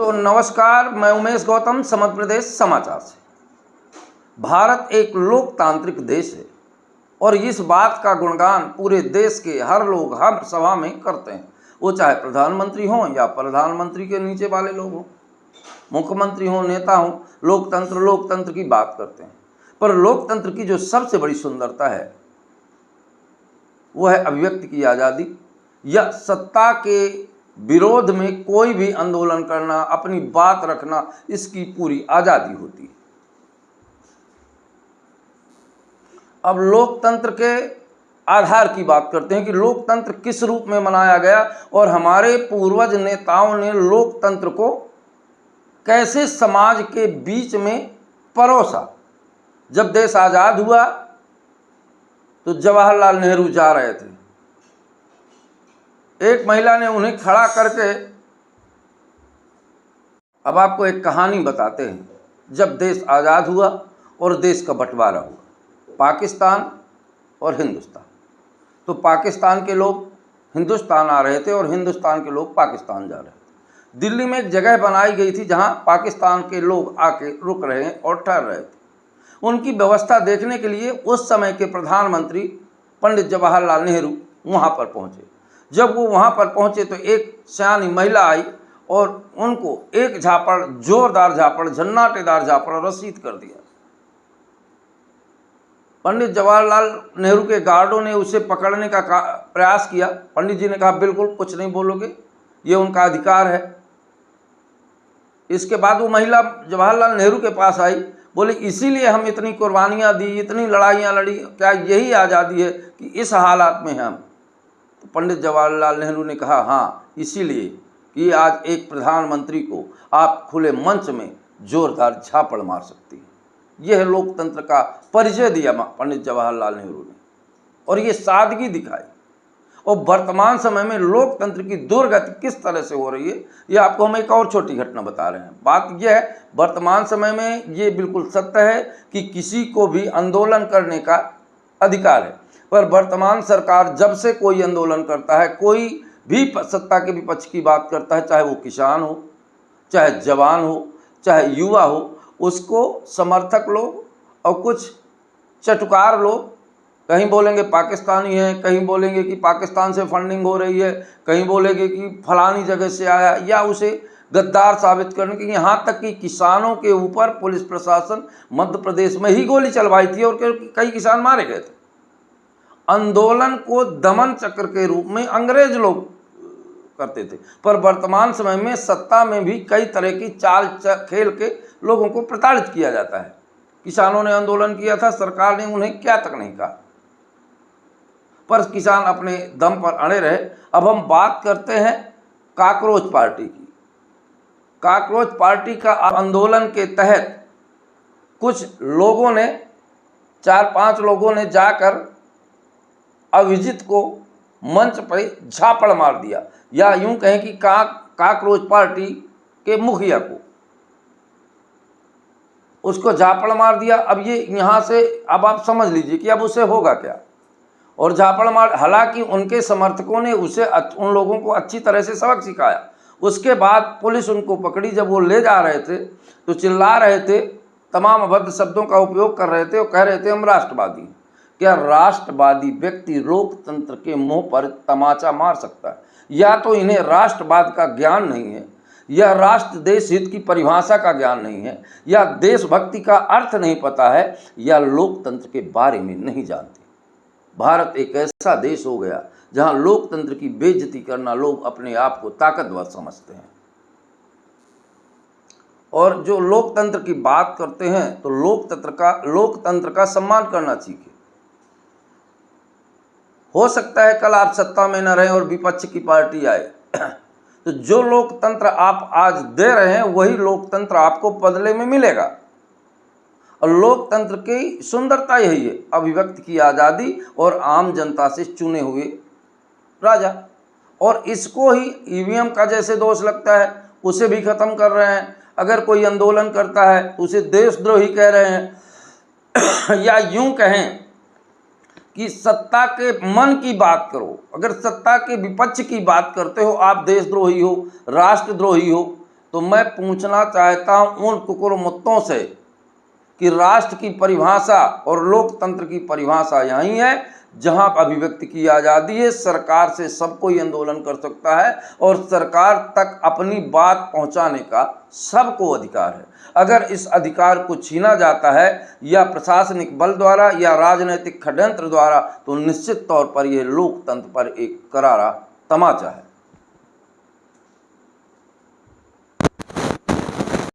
तो नमस्कार, मैं उमेश गौतम, मध्य प्रदेश समाचार से। भारत एक लोकतांत्रिक देश है और इस बात का गुणगान पूरे देश के हर लोग हर सभा में करते हैं। वो चाहे प्रधानमंत्री हों या प्रधानमंत्री के नीचे वाले लोग हों, मुख्यमंत्री हों, नेता हों, लोकतंत्र की बात करते हैं। पर लोकतंत्र की जो सबसे बड़ी सुंदरता है वो है अभिव्यक्ति की आज़ादी या सत्ता के विरोध में कोई भी आंदोलन करना, अपनी बात रखना, इसकी पूरी आज़ादी होती है। अब लोकतंत्र के आधार की बात करते हैं कि लोकतंत्र किस रूप में मनाया गया और हमारे पूर्वज नेताओं ने लोकतंत्र को कैसे समाज के बीच में परोसा। जब देश आज़ाद हुआ तो जवाहरलाल नेहरू जा रहे थे, एक महिला ने उन्हें खड़ा करके, अब आपको एक कहानी बताते हैं। जब देश आज़ाद हुआ और देश का बंटवारा हुआ, पाकिस्तान और हिंदुस्तान, तो पाकिस्तान के लोग हिंदुस्तान आ रहे थे और हिंदुस्तान के लोग पाकिस्तान जा रहे थे। दिल्ली में एक जगह बनाई गई थी जहां पाकिस्तान के लोग आके रुक रहे हैं और ठहर रहे थे। उनकी व्यवस्था देखने के लिए उस समय के प्रधानमंत्री पंडित जवाहरलाल नेहरू वहां पर पहुंचे। जब वो वहां पर पहुंचे तो एक सयानी महिला आई और उनको एक झापड़, जोरदार झापड़, झन्नाटेदार झापड़ रसीद कर दिया। पंडित जवाहरलाल नेहरू के गार्डों ने उसे पकड़ने का प्रयास किया। पंडित जी ने कहा बिल्कुल कुछ नहीं बोलोगे, ये उनका अधिकार है। इसके बाद वो महिला जवाहरलाल नेहरू के पास आई, बोले इसीलिए हम इतनी कुर्बानियाँ दी, इतनी लड़ाइयाँ लड़ी, क्या यही आज़ादी है कि इस हालात में हम? तो पंडित जवाहरलाल नेहरू ने कहा हाँ, इसीलिए कि आज एक प्रधानमंत्री को आप खुले मंच में जोरदार झापड़ मार सकती हैं। यह लोकतंत्र का परिचय दिया पंडित जवाहरलाल नेहरू ने और ये सादगी दिखाई। और वर्तमान समय में लोकतंत्र की दुर्गति किस तरह से हो रही है, ये आपको हम एक और छोटी घटना बता रहे हैं। बात यह है, वर्तमान समय में ये बिल्कुल सत्य है कि किसी को भी आंदोलन करने का अधिकार है, पर वर्तमान सरकार जब से कोई आंदोलन करता है, कोई भी सत्ता के विपक्ष की बात करता है, चाहे वो किसान हो, चाहे जवान हो, चाहे युवा हो, उसको समर्थक लोग और कुछ चटुकार लोग, कहीं बोलेंगे पाकिस्तानी है, कहीं बोलेंगे कि पाकिस्तान से फंडिंग हो रही है, कहीं बोलेंगे कि फलानी जगह से आया, या उसे गद्दार साबित करने की। यहाँ तक कि किसानों के ऊपर पुलिस प्रशासन मध्य प्रदेश में ही गोली चलवाई थी और कई किसान मारे गए थे। आंदोलन को दमन चक्र के रूप में अंग्रेज लोग करते थे, पर वर्तमान समय में सत्ता में भी कई तरह की चाल खेल के लोगों को प्रताड़ित किया जाता है। किसानों ने आंदोलन किया था, सरकार ने उन्हें क्या तक नहीं कहा, पर किसान अपने दम पर अड़े रहे। अब हम बात करते हैं काकरोच पार्टी की। काकरोच पार्टी का आंदोलन के तहत कुछ लोगों ने, 4-5 लोगों ने जाकर अभिजीत को मंच पर झापड़ मार दिया, या यूं कहें कि काकरोच पार्टी के मुखिया को, उसको झापड़ मार दिया। अब ये यहाँ से अब आप समझ लीजिए कि अब उसे होगा क्या। और झापड़ मार, हालांकि उनके समर्थकों ने उसे उन लोगों को अच्छी तरह से सबक सिखाया। उसके बाद पुलिस उनको पकड़ी। जब वो ले जा रहे थे तो चिल्ला रहे थे, तमाम अभद्र शब्दों का उपयोग कर रहे थे और कह रहे थे हम राष्ट्रवादी। क्या राष्ट्रवादी व्यक्ति लोकतंत्र के मुंह पर तमाचा मार सकता है? या तो इन्हें राष्ट्रवाद का ज्ञान नहीं है, या राष्ट्र देश हित की परिभाषा का ज्ञान नहीं है, या देशभक्ति का अर्थ नहीं पता है, या लोकतंत्र के बारे में नहीं जानते। भारत एक ऐसा देश हो गया जहां लोकतंत्र की बेइज्जती करना लोग अपने आप को ताकतवर समझते हैं। और जो लोकतंत्र की बात करते हैं तो लोकतंत्र का सम्मान करना सीखें। हो सकता है कल आप सत्ता में न रहें और विपक्ष की पार्टी आए तो जो लोकतंत्र आप आज दे रहे हैं वही लोकतंत्र आपको बदले में मिलेगा। और लोकतंत्र की सुंदरता यही है, अभिव्यक्ति की आज़ादी और आम जनता से चुने हुए राजा। और इसको ही ईवीएम का जैसे दोष लगता है उसे भी ख़त्म कर रहे हैं। अगर कोई आंदोलन करता है उसे देशद्रोही कह रहे हैं या यूं कहें कि सत्ता के मन की बात करो, अगर सत्ता के विपक्ष की बात करते हो आप देशद्रोही हो, राष्ट्रद्रोही हो, तो मैं पूछना चाहता हूं उन कुकुरमुत्तों से कि राष्ट्र की परिभाषा और लोकतंत्र की परिभाषा यही है जहां अभिव्यक्ति की आज़ादी है। सरकार से सब कोई आंदोलन कर सकता है और सरकार तक अपनी बात पहुंचाने का सबको अधिकार है। अगर इस अधिकार को छीना जाता है या प्रशासनिक बल द्वारा या राजनीतिक षड्यंत्र द्वारा, तो निश्चित तौर पर यह लोकतंत्र पर एक करारा तमाचा है।